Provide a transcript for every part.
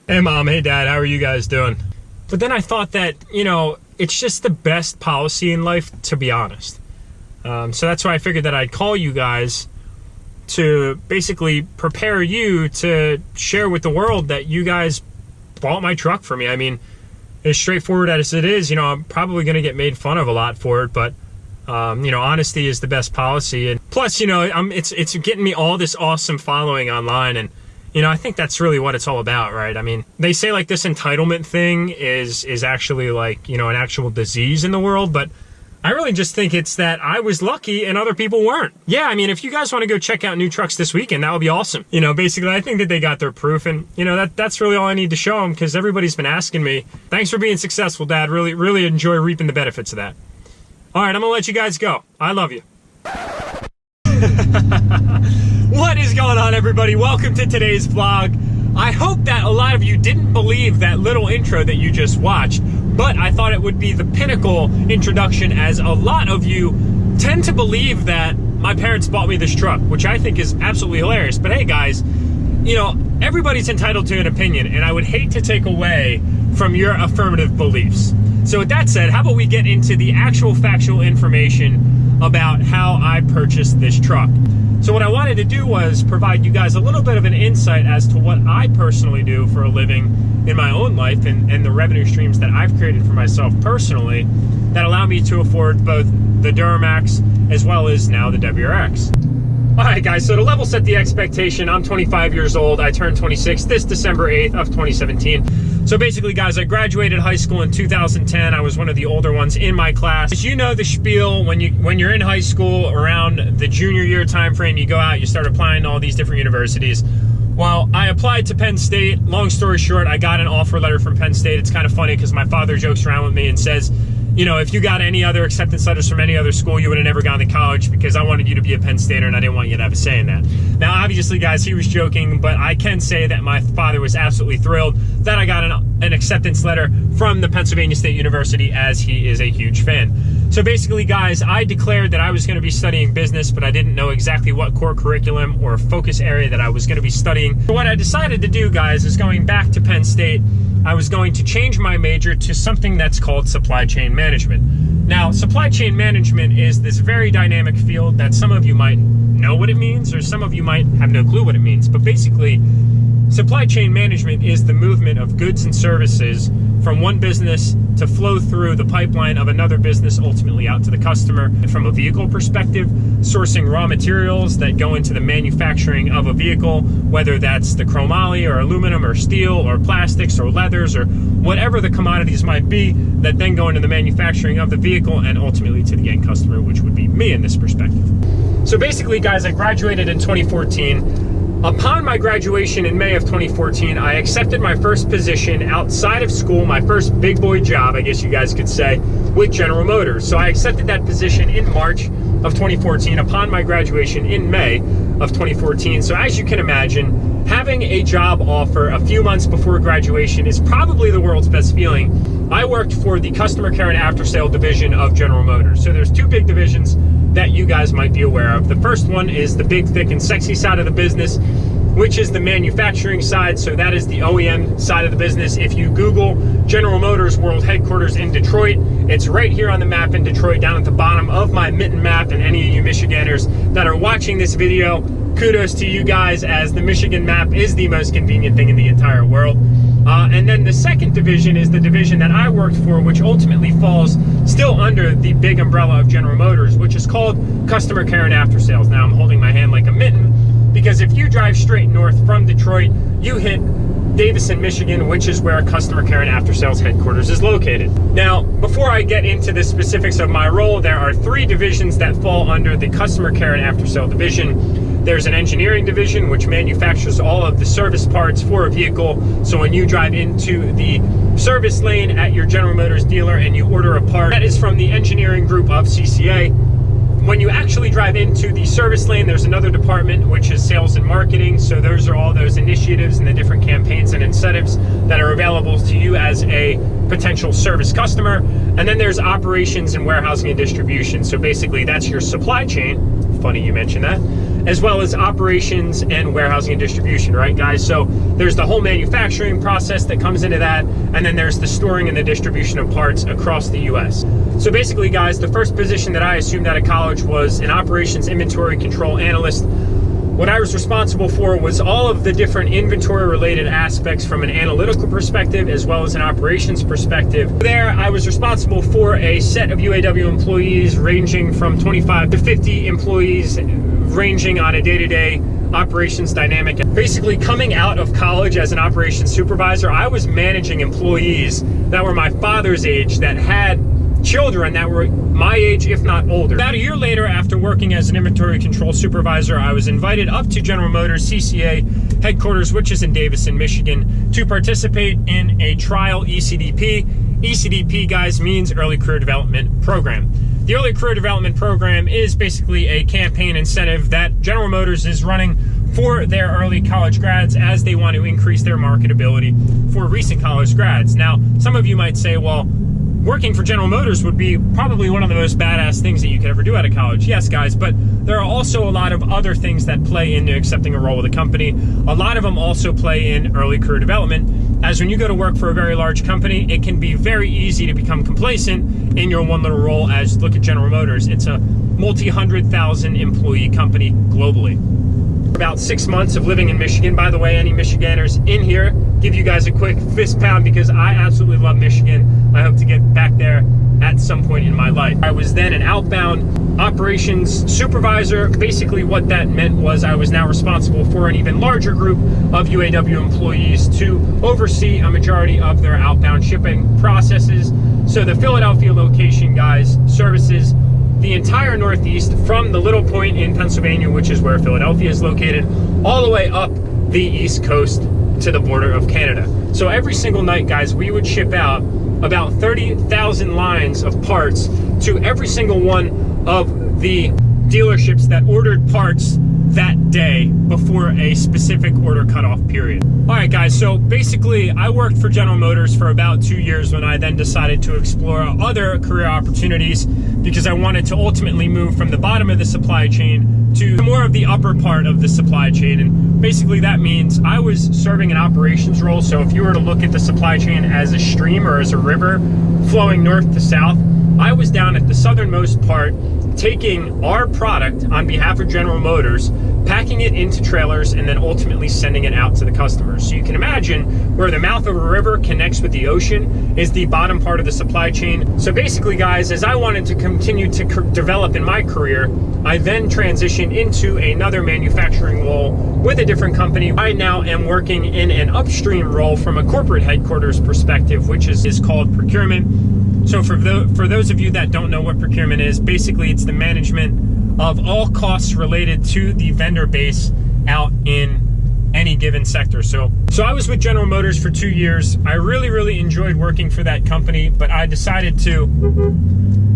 Hey mom, hey dad, how are you guys doing? But then I thought that, it's just the best policy in life, to be honest. So that's why I figured that I'd call you guys to basically prepare you to share with the world that you guys bought my truck for me. I mean, as straightforward as it is, I'm probably going to get made fun of a lot for it, but honesty is the best policy. And plus, it's getting me all this awesome following online, and I think that's really what it's all about, right? I mean, they say like this entitlement thing is actually like, an actual disease in the world, but I really just think it's that I was lucky and other people weren't. Yeah, I mean, if you guys want to go check out new trucks this weekend, that would be awesome. Basically, I think that they got their proof, and that's really all I need to show them, because everybody's been asking me. Thanks for being successful, Dad. Really enjoy reaping the benefits of that. All right, I'm gonna let you guys go. I love you. What is going on, everybody? Welcome to today's vlog. I hope that a lot of you didn't believe that little intro that you just watched, but I thought it would be the pinnacle introduction, as a lot of you tend to believe that my parents bought me this truck, which I think is absolutely hilarious. But hey guys, everybody's entitled to an opinion, and I would hate to take away from your affirmative beliefs. So with that said, how about we get into the actual factual information about how I purchased this truck. So what I wanted to do was provide you guys a little bit of an insight as to what I personally do for a living in my own life, and the revenue streams that I've created for myself personally that allow me to afford both the Duramax as well as now the WRX. All right, guys, so to level set the expectation, I'm 25 years old. I turned 26 this December 8th of 2017. So basically, guys, I graduated high school in 2010. I was one of the older ones in my class. As you know the spiel, when you're in high school, around the junior year time frame, you go out, you start applying to all these different universities. Well, I applied to Penn State. Long story short, I got an offer letter from Penn State. It's kind of funny because my father jokes around with me and says, if you got any other acceptance letters from any other school, you would have never gone to college, because I wanted you to be a Penn Stater and I didn't want you to have a say in that. Now, obviously, guys, he was joking, but I can say that my father was absolutely thrilled that I got an acceptance letter from the Pennsylvania State University, as he is a huge fan. So basically, guys, I declared that I was going to be studying business, but I didn't know exactly what core curriculum or focus area that I was going to be studying. So what I decided to do, guys, is going back to Penn State, I was going to change my major to something that's called supply chain management. Now, supply chain management is this very dynamic field that some of you might know what it means, or some of you might have no clue what it means. But basically, supply chain management is the movement of goods and services from one business to flow through the pipeline of another business, ultimately out to the customer. And from a vehicle perspective, sourcing raw materials that go into the manufacturing of a vehicle, whether that's the chromoly or aluminum or steel or plastics or leathers or whatever the commodities might be, that then go into the manufacturing of the vehicle and ultimately to the end customer, which would be me in this perspective. So basically, guys, I graduated in 2014. Upon my graduation in May of 2014, I accepted my first position outside of school, my first big boy job, I guess you guys could say, with General Motors. So I accepted that position in March of 2014 upon my graduation in May of 2014. So as you can imagine, having a job offer a few months before graduation is probably the world's best feeling. I worked for the customer care and after sale division of General Motors. So there's two big divisions that you guys might be aware of. The first one is the big, thick, and sexy side of the business, which is the manufacturing side. So that is the OEM side of the business. If you Google General Motors World Headquarters in Detroit, it's right here on the map in Detroit, down at the bottom of my mitten map. And any of you Michiganders that are watching this video, kudos to you guys, as the Michigan map is the most convenient thing in the entire world. And then the second division is the division that I worked for, which ultimately falls still under the big umbrella of General Motors, which is called Customer Care and After Sales. Now I'm holding my hand like a mitten, because if you drive straight north from Detroit, you hit Davison, Michigan, which is where Customer Care and After Sales headquarters is located. Now, before I get into the specifics of my role, there are three divisions that fall under the Customer Care and After Sale division. There's an engineering division, which manufactures all of the service parts for a vehicle. So when you drive into the service lane at your General Motors dealer and you order a part, that is from the engineering group of CCA. When you actually drive into the service lane, there's another department, which is sales and marketing. So those are all those initiatives and the different campaigns and incentives that are available to you as a potential service customer. And then there's operations and warehousing and distribution. So basically that's your supply chain. Funny you mentioned that. as well as operations and warehousing and distribution, right, guys? So there's the whole manufacturing process that comes into that, and then there's the storing and the distribution of parts across the US. So basically, guys, the first position that I assumed out of college was an operations inventory control analyst. What I was responsible for was all of the different inventory related aspects from an analytical perspective as well as an operations perspective. There, I was responsible for a set of UAW employees ranging from 25 to 50 employees, ranging on a day-to-day operations dynamic. Basically, coming out of college as an operations supervisor, I was managing employees that were my father's age that had children that were my age, if not older. About a year later, after working as an inventory control supervisor, I was invited up to General Motors CCA headquarters, which is in Davison, Michigan, to participate in a trial ECDP. ECDP, guys, means Early Career Development Program. The Early Career Development Program is basically a campaign incentive that General Motors is running for their early college grads as they want to increase their marketability for recent college grads. Now, some of you might say, well, working for General Motors would be probably one of the most badass things that you could ever do out of college. Yes, guys, but there are also a lot of other things that play into accepting a role with a company. A lot of them also play in early career development, as when you go to work for a very large company, it can be very easy to become complacent in your one little role. As look at General Motors, it's a multi-100,000 employee company globally. About 6 months of living in Michigan. By the way, any Michiganders in here, give you guys a quick fist pound because I absolutely love Michigan. I hope to get back there at some point in my life. I was then an outbound operations supervisor. Basically what that meant was I was now responsible for an even larger group of UAW employees to oversee a majority of their outbound shipping processes. So the Philadelphia location, guys, services the entire Northeast from the little point in Pennsylvania, which is where Philadelphia is located, all the way up the East Coast to the border of Canada. So every single night, guys, we would ship out about 30,000 lines of parts to every single one of the dealerships that ordered parts that day before a specific order cutoff period. All right, guys, so basically I worked for General Motors for about 2 years when I then decided to explore other career opportunities because I wanted to ultimately move from the bottom of the supply chain to more of the upper part of the supply chain. And basically that means I was serving an operations role. So if you were to look at the supply chain as a stream or as a river flowing north to south, I was down at the southernmost part, taking our product on behalf of General Motors, packing it into trailers, and then ultimately sending it out to the customers. So you can imagine where the mouth of a river connects with the ocean is the bottom part of the supply chain. So basically, guys, as I wanted to continue to develop in my career, I then transitioned into another manufacturing role with a different company. I now am working in an upstream role from a corporate headquarters perspective, which is called procurement. So for those of you that don't know what procurement is, basically it's the management of all costs related to the vendor base out in any given sector. So I was with General Motors for 2 years. I really enjoyed working for that company, but I decided to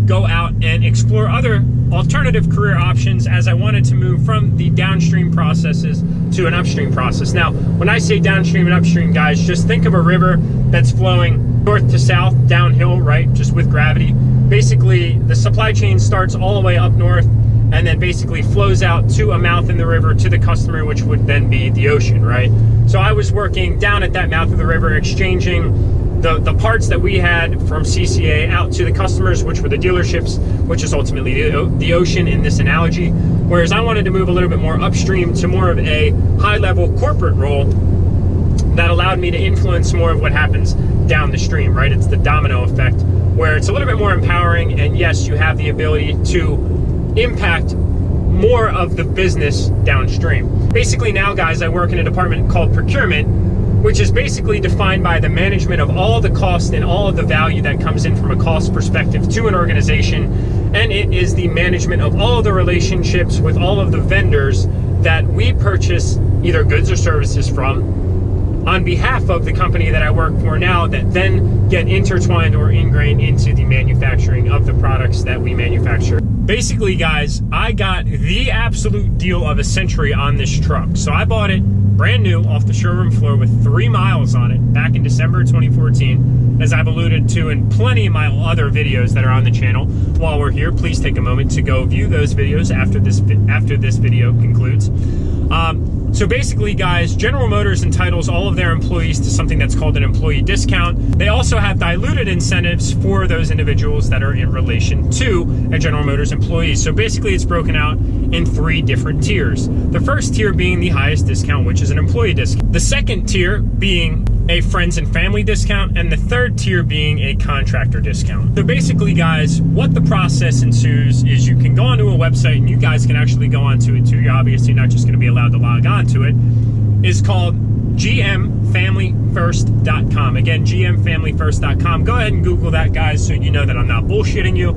go out and explore other alternative career options as I wanted to move from the downstream processes to an upstream process. Now, when I say downstream and upstream, guys, just think of a river that's flowing north to south, downhill, right, just with gravity. Basically, the supply chain starts all the way up north and then basically flows out to a mouth in the river to the customer, which would then be the ocean, right? So I was working down at that mouth of the river, exchanging the parts that we had from CCA out to the customers, which were the dealerships, which is ultimately the ocean in this analogy. Whereas I wanted to move a little bit more upstream to more of a high-level corporate role that allowed me to influence more of what happens down the stream, right? It's the domino effect, where it's a little bit more empowering, and yes, you have the ability to impact more of the business downstream. Basically now, guys, I work in a department called procurement, which is basically defined by the management of all the cost and all of the value that comes in from a cost perspective to an organization. And it is the management of all of the relationships with all of the vendors that we purchase either goods or services from on behalf of the company that I work for now, that then get intertwined or ingrained into the manufacturing of the products that we manufacture. Basically, guys, I got the absolute deal of a century on this truck. So I bought it brand new off the showroom floor with 3 miles on it back in December 2014. As I've alluded to in plenty of my other videos that are on the channel. While we're here, please take a moment to go view those videos after this video concludes. So basically, guys, General Motors entitles all of their employees to something that's called an employee discount. They also have diluted incentives for those individuals that are in relation to a General Motors employee. So basically, it's broken out in 3 different tiers. The first tier being the highest discount, which is an employee discount. The second tier being a friends and family discount, and the third tier being a contractor discount. So basically, guys, what the process ensues is you can go onto a website, and you guys can actually go onto it too. You're obviously not just going to be allowed to log on to it. It's called gmfamilyfirst.com. Again, gmfamilyfirst.com. Go ahead and Google that, guys, so you know that I'm not bullshitting you.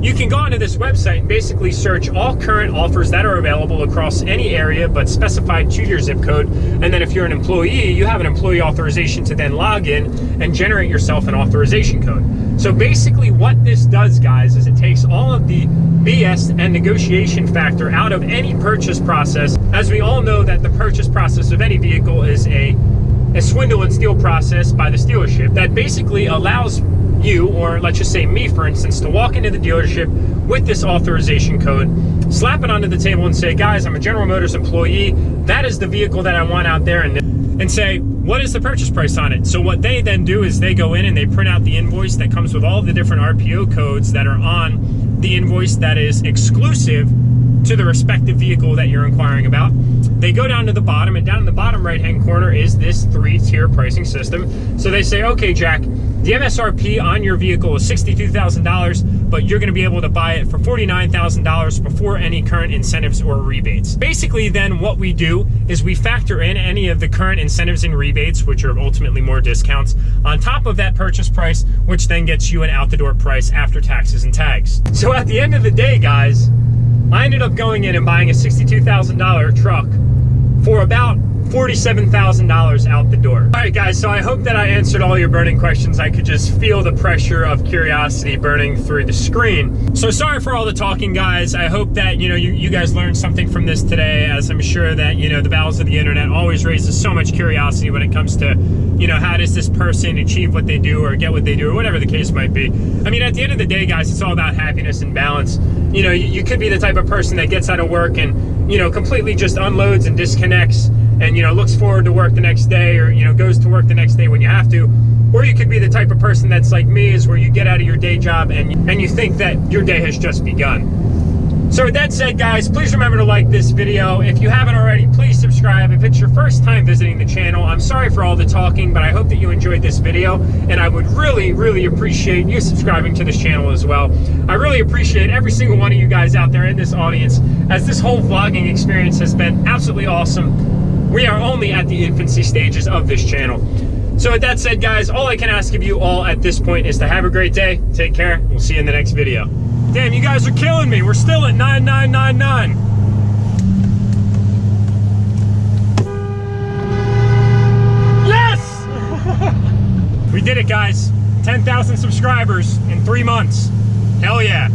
You can go onto this website and basically search all current offers that are available across any area but specified to your zip code. And then if you're an employee, you have an employee authorization to then log in and generate yourself an authorization code. So basically what this does, guys, is it takes all of the BS and negotiation factor out of any purchase process. As we all know that the purchase process of any vehicle is a swindle and steal process by the dealership that basically allows you, or let's just say me, for instance, to walk into the dealership with this authorization code, slap it onto the table and say, guys, I'm a General Motors employee. That is the vehicle that I want out there, and say, what is the purchase price on it? So what they then do is they go in and they print out the invoice that comes with all of the different RPO codes that are on the invoice that is exclusive to the respective vehicle that you're inquiring about. They go down to the bottom, and down in the bottom right-hand corner is this 3-tier pricing system. So they say, okay, Jack, the MSRP on your vehicle is $62,000, but you're going to be able to buy it for $49,000 before any current incentives or rebates. Basically, then what we do is we factor in any of the current incentives and rebates, which are ultimately more discounts, on top of that purchase price, which then gets you an out-the-door price after taxes and tags. So at the end of the day, guys, I ended up going in and buying a $62,000 truck for about $47,000 out the door. All right, guys, so I hope that I answered all your burning questions. I could just feel the pressure of curiosity burning through the screen. So sorry for all the talking, guys. I hope that, you guys learned something from this today, as I'm sure that, the bowels of the internet always raises so much curiosity when it comes to, how does this person achieve what they do or get what they do or whatever the case might be. I mean, at the end of the day, guys, it's all about happiness and balance. You could be the type of person that gets out of work and, completely just unloads and disconnects and, looks forward to work the next day, or, goes to work the next day when you have to. Or you could be the type of person that's like me, is where you get out of your day job and you think that your day has just begun. So with that said, guys, please remember to like this video. If you haven't already, please subscribe. If it's your first time visiting the channel, I'm sorry for all the talking, but I hope that you enjoyed this video, and I would really, really appreciate you subscribing to this channel as well. I really appreciate every single one of you guys out there in this audience, as this whole vlogging experience has been absolutely awesome. We are only at the infancy stages of this channel. So with that said, guys, all I can ask of you all at this point is to have a great day. Take care. We'll see you in the next video. Damn, you guys are killing me. We're still at 9999. Yes! We did it, guys. 10,000 subscribers in 3 months. Hell yeah.